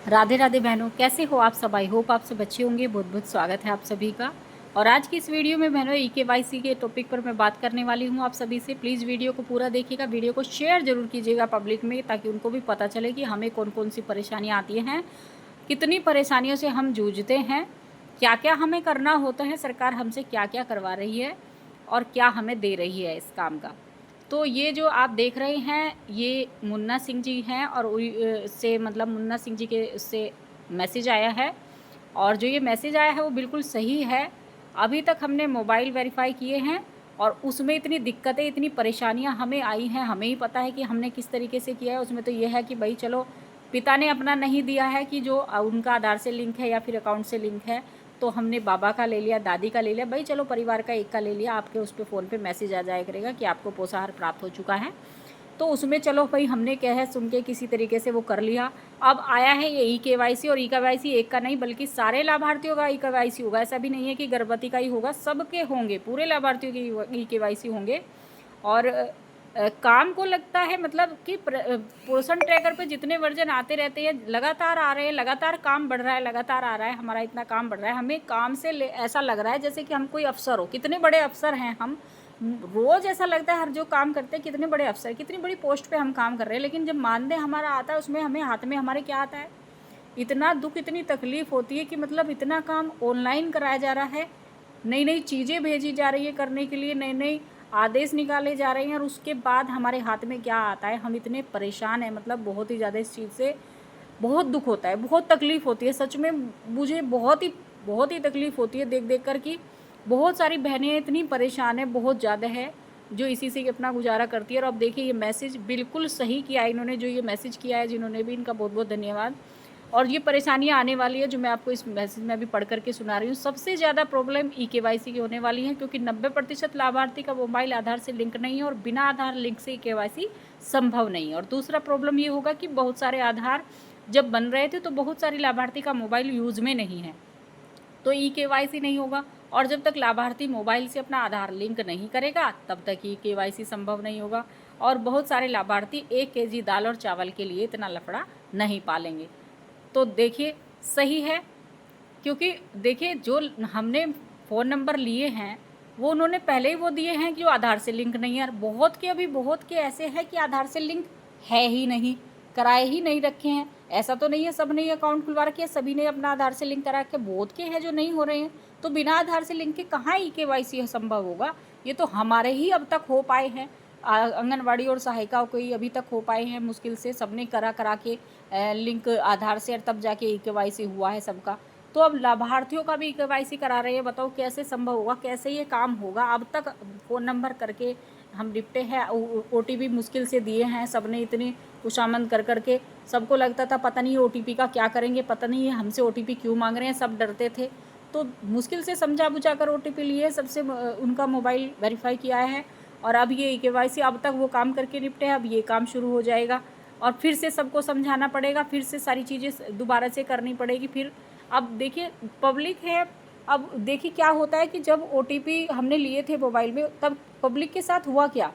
राधे राधे बहनों, कैसे हो आप सब। आई होप आप सब अच्छे होंगे। बहुत बहुत स्वागत है आप सभी का। और आज की इस वीडियो में बहनों ईकेवाईसी के टॉपिक पर मैं बात करने वाली हूँ आप सभी से। प्लीज़ वीडियो को पूरा देखिएगा, वीडियो को शेयर जरूर कीजिएगा पब्लिक में, ताकि उनको भी पता चले कि हमें कौन कौन सी परेशानियाँ आती हैं, कितनी परेशानियों से हम जूझते हैं, क्या क्या हमें करना होता है, सरकार हमसे क्या क्या करवा रही है और क्या हमें दे रही है इस काम का। तो ये जो आप देख रहे हैं ये मुन्ना सिंह जी हैं, और से मतलब मुन्ना सिंह जी के उससे मैसेज आया है। और जो ये मैसेज आया है वो बिल्कुल सही है। अभी तक हमने मोबाइल वेरीफाई किए हैं और उसमें इतनी दिक्कतें, इतनी परेशानियां हमें आई हैं, हमें ही पता है कि हमने किस तरीके से किया है। उसमें तो ये है कि भाई चलो, पिता ने अपना नहीं दिया है कि जो उनका आधार से लिंक है या फिर अकाउंट से लिंक है, तो हमने बाबा का ले लिया, दादी का ले लिया, भाई चलो परिवार का एक का ले लिया। आपके उस पर फ़ोन पे मैसेज आ जाया करेगा कि आपको पोषाहार प्राप्त हो चुका है, तो उसमें चलो भाई हमने क्या है सुन के किसी तरीके से वो कर लिया। अब आया है ये ई-केवाईसी, और ई-केवाईसी एक का नहीं बल्कि सारे लाभार्थियों का ई-केवाईसी होगा। ऐसा भी नहीं है कि गर्भवती का ही होगा, सबके होंगे, पूरे लाभार्थियों के ई-केवाईसी होंगे। और काम को लगता है मतलब कि पोषण ट्रैकर पे जितने वर्जन आते रहते हैं, लगातार आ रहे हैं, लगातार काम बढ़ रहा है, लगातार आ रहा है, हमारा इतना काम बढ़ रहा है, हमें काम से ऐसा लग रहा है जैसे कि हम कोई अफसर हो। कितने बड़े अफसर हैं हम, रोज़ ऐसा लगता है हर जो काम करते हैं कितने बड़े अफसर, कितनी बड़ी पोस्ट पे हम काम कर रहे हैं। लेकिन जब मानदेय हमारा आता है उसमें हमें हाथ में हमारे क्या आता है, इतना दुख, इतनी तकलीफ़ होती है कि मतलब इतना काम ऑनलाइन कराया जा रहा है, नई नई चीज़ें भेजी जा रही है करने के लिए, नए नए आदेश निकाले जा रहे हैं, और उसके बाद हमारे हाथ में क्या आता है, हम इतने परेशान हैं। मतलब बहुत ही ज़्यादा इस चीज़ से बहुत दुख होता है, बहुत तकलीफ़ होती है। सच में मुझे बहुत ही तकलीफ़ होती है देख देख कर कि बहुत सारी बहनें इतनी परेशान हैं, बहुत ज़्यादा है, जो इसी से अपना गुजारा करती है। और अब देखिए ये मैसेज बिल्कुल सही किया है इन्होंने, जो ये मैसेज किया है जिन्होंने भी, इनका बहुत बहुत धन्यवाद। और ये परेशानियाँ आने वाली है जो मैं आपको इस मैसेज में अभी पढ़ करके सुना रही हूँ। सबसे ज़्यादा प्रॉब्लम ई-केवाईसी की होने वाली है, क्योंकि 90% लाभार्थी का मोबाइल आधार से लिंक नहीं है, और बिना आधार लिंक से ई-केवाईसी संभव नहीं है। और दूसरा प्रॉब्लम ये होगा कि बहुत सारे आधार जब बन रहे थे तो बहुत सारे लाभार्थी का मोबाइल यूज़ में नहीं है, तो ई-केवाईसी नहीं होगा। और जब तक लाभार्थी मोबाइल से अपना आधार लिंक नहीं करेगा तब तक ई-केवाईसी संभव नहीं होगा। और बहुत सारे लाभार्थी 1 केजी दाल और चावल के लिए इतना लफड़ा नहीं पालेंगे। तो देखिए सही है, क्योंकि देखिए जो हमने फ़ोन नंबर लिए हैं वो उन्होंने पहले ही वो दिए हैं कि जो आधार से लिंक नहीं है। बहुत के, अभी बहुत के ऐसे हैं कि आधार से लिंक है ही नहीं, कराए ही नहीं रखे हैं। ऐसा तो नहीं है सब ने अकाउंट खुलवा रखे हैं, सभी ने अपना आधार से लिंक करा के, बहुत के हैं जो नहीं हो रहे हैं। तो बिना आधार से लिंक के कहाँ ई-केवाईसी संभव होगा। ये तो हमारे ही अब तक हो पाए हैं, आंगनवाड़ी और सहायिकाओं को ही अभी तक हो पाए हैं मुश्किल से, सबने करा करा के लिंक आधार से, और तब जाके ई-केवाईसी हुआ है सबका। तो अब लाभार्थियों का भी ई-केवाईसी करा रहे हैं, बताओ कैसे संभव होगा, कैसे ये काम होगा। अब तक फ़ोन नंबर करके हम निपटे हैं, ओटीपी मुश्किल से दिए हैं, सबने इतनी खुशामद कर करके, सबको लगता था पता नहीं ओटीपी का क्या करेंगे, पता नहीं ये हमसे ओटीपी क्यों मांग रहे हैं, सब डरते थे। तो मुश्किल से समझा बुझा कर ओटीपी लिए, सबसे उनका मोबाइल वेरीफाई किया है, और अब ये ई-केवाईसी अब तक वो काम करके निपटे हैं, अब ये काम शुरू हो जाएगा, और फिर से सबको समझाना पड़ेगा, फिर से सारी चीज़ें दोबारा से करनी पड़ेगी। फिर अब देखिए पब्लिक है, अब देखिए क्या होता है कि जब ओटीपी हमने लिए थे मोबाइल में, तब पब्लिक के साथ हुआ क्या,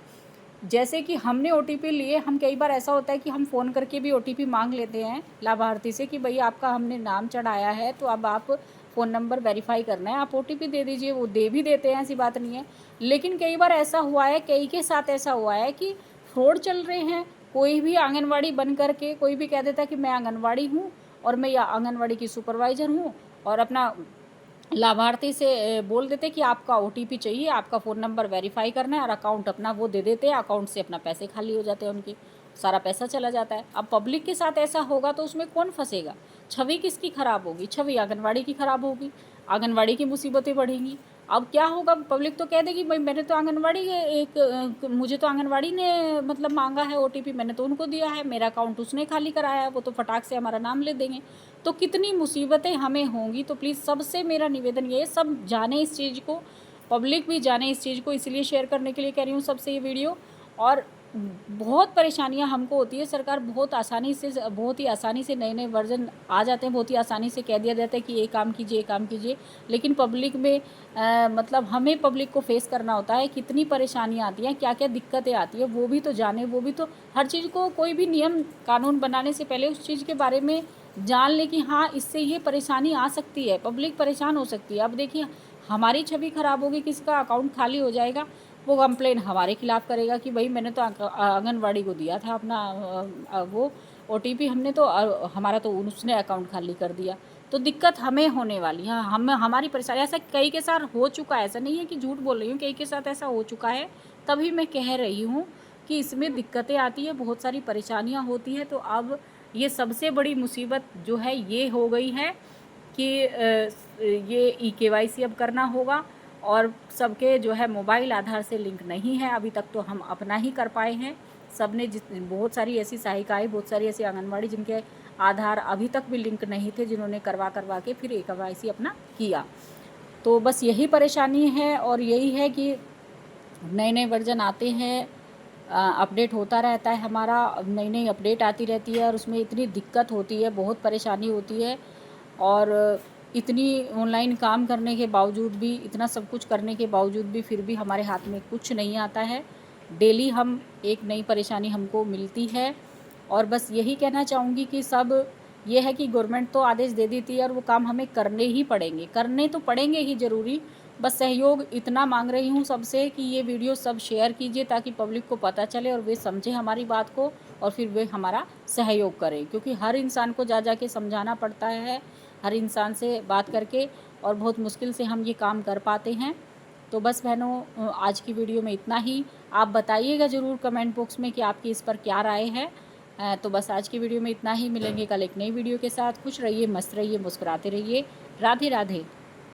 जैसे कि हमने ओटीपी लिए, हम कई बार ऐसा होता है कि हम फ़ोन करके भी ओटीपी मांग लेते हैं लाभार्थी से कि भाई आपका हमने नाम चढ़ाया है, तो अब आप फ़ोन नंबर वेरीफाई करना है, आप ओटीपी दे दीजिए। वो दे भी देते हैं, ऐसी बात नहीं है। लेकिन कई बार ऐसा हुआ है, कई के साथ ऐसा हुआ है कि फ्रॉड चल रहे हैं। कोई भी आंगनवाड़ी बन करके कोई भी कह देता है कि मैं आंगनवाड़ी हूँ और मैं या आंगनवाड़ी की सुपरवाइज़र हूँ, और अपना लाभार्थी से बोल देते कि आपका ओटीपी चाहिए, आपका फ़ोन नंबर वेरीफाई करना है, और अकाउंट अपना वो दे देते हैं, अकाउंट से अपना पैसे खाली हो जाते हैं उनके, सारा पैसा चला जाता है। अब पब्लिक के साथ ऐसा होगा तो उसमें कौन फंसेगा, छवि किसकी ख़राब होगी, छवि आंगनवाड़ी की ख़राब होगी, आंगनवाड़ी की मुसीबतें बढ़ेंगी। अब क्या होगा, पब्लिक तो कह देगी भाई मैंने तो आंगनवाड़ी मुझे तो आंगनवाड़ी ने मतलब मांगा है ओटीपी, मैंने तो उनको दिया है, मेरा अकाउंट उसने खाली कराया है, वो तो फटाक से हमारा नाम ले देंगे। तो कितनी मुसीबतें हमें होंगी। तो प्लीज़ सबसे मेरा निवेदन ये है, सब जाने इस चीज़ को, पब्लिक भी जाने इस चीज़ को, इसलिए शेयर करने के लिए कह रही हूँ सबसे ये वीडियो। और बहुत परेशानियां हमको होती है, सरकार बहुत ही आसानी से नए नए वर्जन आ जाते हैं, बहुत ही आसानी से कह दिया जाता है कि ये काम कीजिए, ये काम कीजिए। लेकिन पब्लिक में मतलब हमें पब्लिक को फेस करना होता है, कितनी परेशानियां आती हैं, क्या क्या दिक्कतें आती है, वो भी तो जाने, वो भी तो हर चीज़ को, कोई भी नियम कानून बनाने से पहले उस चीज़ के बारे में जान लें कि हाँ इससे ये परेशानी आ सकती है, पब्लिक परेशान हो सकती है। अब देखिए हमारी छवि ख़राब होगी, किसी का अकाउंट खाली हो जाएगा, वो कंप्लेन हमारे खिलाफ़ करेगा कि भाई मैंने तो आंगनवाड़ी को दिया था अपना वो ओटीपी, हमने तो हमारा तो उसने अकाउंट खाली कर दिया, तो दिक्कत हमें होने वाली है। हम हमारी परेशानी, ऐसा कई के साथ हो चुका है, ऐसा नहीं है कि झूठ बोल रही हूँ, कई के साथ ऐसा हो चुका है, तभी मैं कह रही हूँ कि इसमें दिक्कतें आती है, बहुत सारी परेशानियाँ होती हैं। तो अब ये सबसे बड़ी मुसीबत जो है ये हो गई है कि ये ई-केवाईसी अब करना होगा, और सबके जो है मोबाइल आधार से लिंक नहीं है अभी तक, तो हम अपना ही कर पाए हैं। सब ने बहुत सारी ऐसी सहायिकाएँ, बहुत सारी ऐसी आंगनबाड़ी जिनके आधार अभी तक भी लिंक नहीं थे, जिन्होंने करवा के फिर ई-केवाईसी अपना किया। तो बस यही परेशानी है, और यही है कि नए वर्जन आते हैं, अपडेट होता रहता है, हमारा नई अपडेट आती रहती है, और उसमें इतनी दिक्कत होती है, बहुत परेशानी होती है। और इतनी ऑनलाइन काम करने के बावजूद भी, इतना सब कुछ करने के बावजूद भी, फिर भी हमारे हाथ में कुछ नहीं आता है। डेली हम एक नई परेशानी हमको मिलती है। और बस यही कहना चाहूँगी कि सब ये है कि गवर्नमेंट तो आदेश दे देती है, और वो काम हमें करने ही पड़ेंगे, करने तो पड़ेंगे ही ज़रूरी। बस सहयोग इतना मांग रही हूँ सबसे कि ये वीडियो सब शेयर कीजिए, ताकि पब्लिक को पता चले और वे समझे हमारी बात को, और फिर वे हमारा सहयोग करें, क्योंकि हर इंसान को जा के समझाना पड़ता है, हर इंसान से बात करके, और बहुत मुश्किल से हम ये काम कर पाते हैं। तो बस बहनों, आज की वीडियो में इतना ही। आप बताइएगा ज़रूर कमेंट बॉक्स में कि आपकी इस पर क्या राय है। तो बस आज की वीडियो में इतना ही। मिलेंगे कल एक नई वीडियो के साथ। खुश रहिए, मस्त रहिए, मुस्कुराते रहिए। राधे राधे।